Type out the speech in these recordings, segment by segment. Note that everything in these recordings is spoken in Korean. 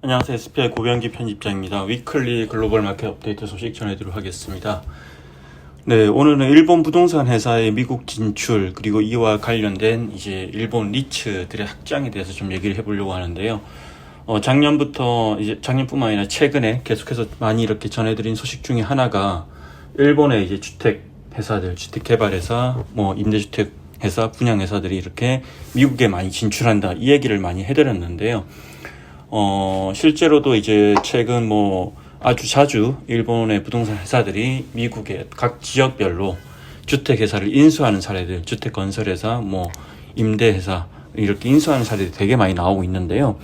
안녕하세요. SPI 고병기 편집장입니다. 위클리 글로벌 마켓 업데이트 소식 전해드리도록 하겠습니다. 네, 오늘은 일본 부동산 회사의 미국 진출, 그리고 이와 관련된 이제 일본 리츠들의 확장에 대해서 좀 얘기를 해보려고 하는데요. 작년부터 이제 작년뿐만 아니라 최근에 계속해서 많이 이렇게 전해드린 소식 중에 하나가 일본의 이제 주택 회사들, 주택 개발 회사, 임대주택 회사, 분양 회사들이 이렇게 미국에 많이 진출한다, 이 얘기를 많이 해드렸는데요. 실제로도 이제 최근 아주 자주 일본의 부동산 회사들이 미국의 각 지역별로 주택회사를 인수하는 사례들, 주택건설회사, 임대회사, 이렇게 인수하는 사례들이 되게 많이 나오고 있는데요.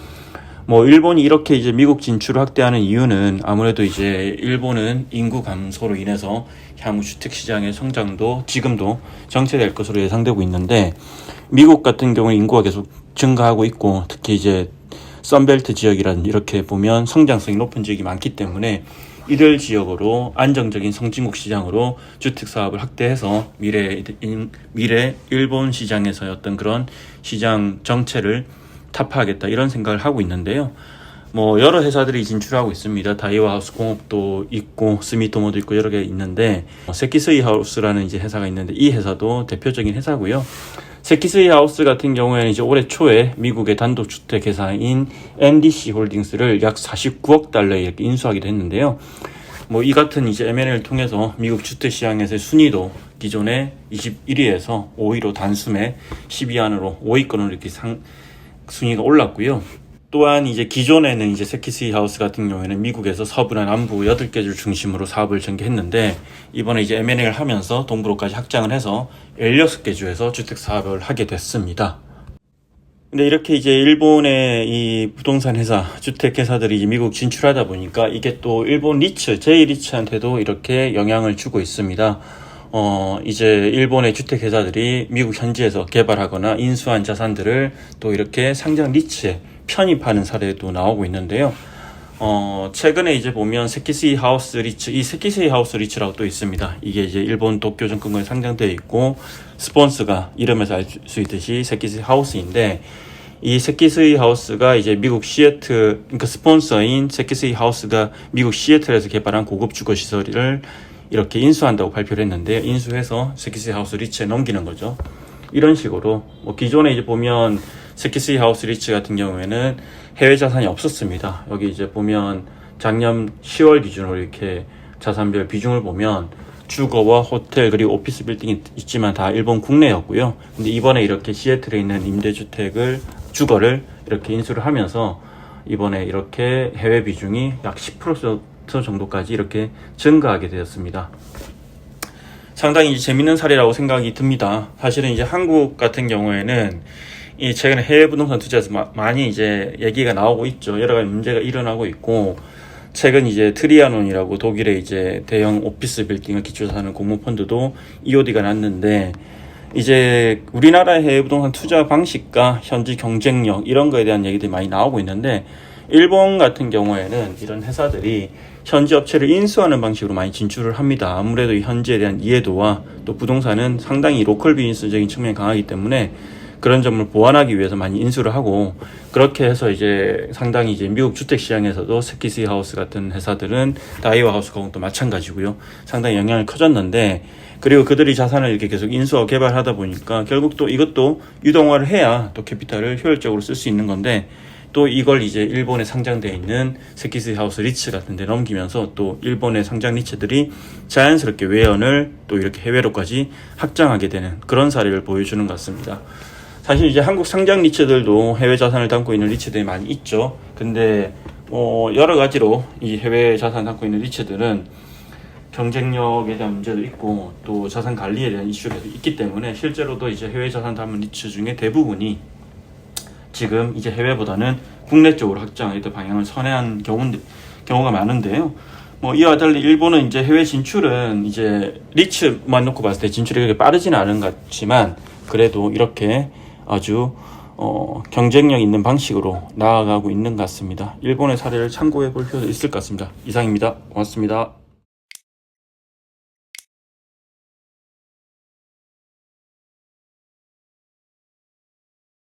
일본이 이렇게 이제 미국 진출을 확대하는 이유는 아무래도 이제 일본은 인구 감소로 인해서 향후 주택시장의 성장도 지금도 정체될 것으로 예상되고 있는데, 미국 같은 경우는 인구가 계속 증가하고 있고, 특히 이제 선벨트 지역이라는 이렇게 보면 성장성이 높은 지역이 많기 때문에 이들 지역으로 안정적인 선진국 시장으로 주택 사업을 확대해서 미래 일본 시장에서의 어떤 그런 시장 정체를 타파하겠다, 이런 생각을 하고 있는데요. 여러 회사들이 진출하고 있습니다. 다이와 하우스 공업도 있고 스미토모도 있고 여러 개 있는데, 세키스이 하우스라는 이제 회사가 있는데 이 회사도 대표적인 회사고요. 세키스이 하우스 같은 경우에는 이제 올해 초에 미국의 단독 주택 회사인 NDC 홀딩스를 약 49억 달러에 이렇게 인수하기도 했는데요. 이 같은 이제 M&A를 통해서 미국 주택 시장에서의 순위도 기존의 21위에서 5위로 단숨에 10위 안으로 5위권으로 이렇게 순위가 올랐고요. 또한 이제 기존에는 이제 세키스이 하우스 같은 경우에는 미국에서 서부나 남부 8개 주 중심으로 사업을 전개했는데, 이번에 이제 M&A를 하면서 동부로까지 확장을 해서 16개 주에서 주택 사업을 하게 됐습니다. 근데 이렇게 이제 일본의 이 부동산 회사, 주택 회사들이 이제 미국 진출하다 보니까 이게 또 일본 리츠, 제2리츠한테도 이렇게 영향을 주고 있습니다. 이제 일본의 주택 회사들이 미국 현지에서 개발하거나 인수한 자산들을 또 이렇게 상장 리츠에 편입하는 사례도 나오고 있는데요. 최근에 이제 보면 세키스이 하우스 리츠, 이 세키스이 하우스 리츠라고 또 있습니다. 이게 이제 일본 도쿄 증권거래에 상장되어 있고, 스폰서가 이름에서 알 수 있듯이 세키스이 하우스인데, 이 세키스이 하우스가 이제 미국 시애틀, 그러니까 스폰서인 세키스이 하우스가 미국 시애틀에서 개발한 고급 주거 시설을 이렇게 인수한다고 발표를 했는데, 인수해서 세키스이 하우스 리츠에 넘기는 거죠. 이런 식으로 기존에 이제 보면 세키스이 하우스 리츠 같은 경우에는 해외 자산이 없었습니다. 여기 이제 보면 작년 10월 기준으로 이렇게 자산별 비중을 보면 주거와 호텔 그리고 오피스 빌딩이 있지만 다 일본 국내였고요. 근데 이번에 이렇게 시애틀에 있는 임대주택을, 주거를 이렇게 인수를 하면서 이번에 이렇게 해외 비중이 약 10% 정도까지 이렇게 증가하게 되었습니다. 상당히 재밌는 사례라고 생각이 듭니다. 사실은 이제 한국 같은 경우에는 이 최근에 해외 부동산 투자에서 많이 이제 얘기가 나오고 있죠. 여러 가지 문제가 일어나고 있고, 최근 이제 트리아논이라고 독일의 이제 대형 오피스 빌딩을 기초로 하는 공모펀드도 EOD가 났는데, 이제 우리나라의 해외 부동산 투자 방식과 현지 경쟁력, 이런 거에 대한 얘기들이 많이 나오고 있는데, 일본 같은 경우에는 이런 회사들이 현지 업체를 인수하는 방식으로 많이 진출을 합니다. 아무래도 이 현지에 대한 이해도와 또 부동산은 상당히 로컬 비즈니스적인 측면이 강하기 때문에 그런 점을 보완하기 위해서 많이 인수를 하고, 그렇게 해서 이제 상당히 이제 미국 주택 시장에서도 세키스이 하우스 같은 회사들은 다이와 하우스 공업도 마찬가지고요. 상당히 영향을 커졌는데, 그리고 그들이 자산을 이렇게 계속 인수하고 개발하다 보니까 결국 또 이것도 유동화를 해야 또 캐피탈을 효율적으로 쓸 수 있는 건데, 또 이걸 이제 일본에 상장되어 있는 세키스이 하우스 리츠 같은 데 넘기면서 또 일본의 상장 리츠들이 자연스럽게 외연을 또 이렇게 해외로까지 확장하게 되는 그런 사례를 보여주는 것 같습니다. 사실 이제 한국 상장 리츠들도 해외 자산을 담고 있는 리츠들이 많이 있죠. 근데 여러 가지로 이 해외 자산 담고 있는 리츠들은 경쟁력에 대한 문제도 있고 또 자산 관리에 대한 이슈가 있기 때문에 실제로도 이제 해외 자산 담은 리츠 중에 대부분이 지금 이제 해외보다는 국내 쪽으로 확장하는 방향을 선회한 경우가 많은데요. 이와 달리 일본은 이제 해외 진출은 이제 리츠만 놓고 봤을 때 진출이 그렇게 빠르지는 않은 것 같지만, 그래도 이렇게 아주 경쟁력 있는 방식으로 나아가고 있는 것 같습니다. 일본의 사례를 참고해 볼 필요도 있을 것 같습니다. 이상입니다. 고맙습니다.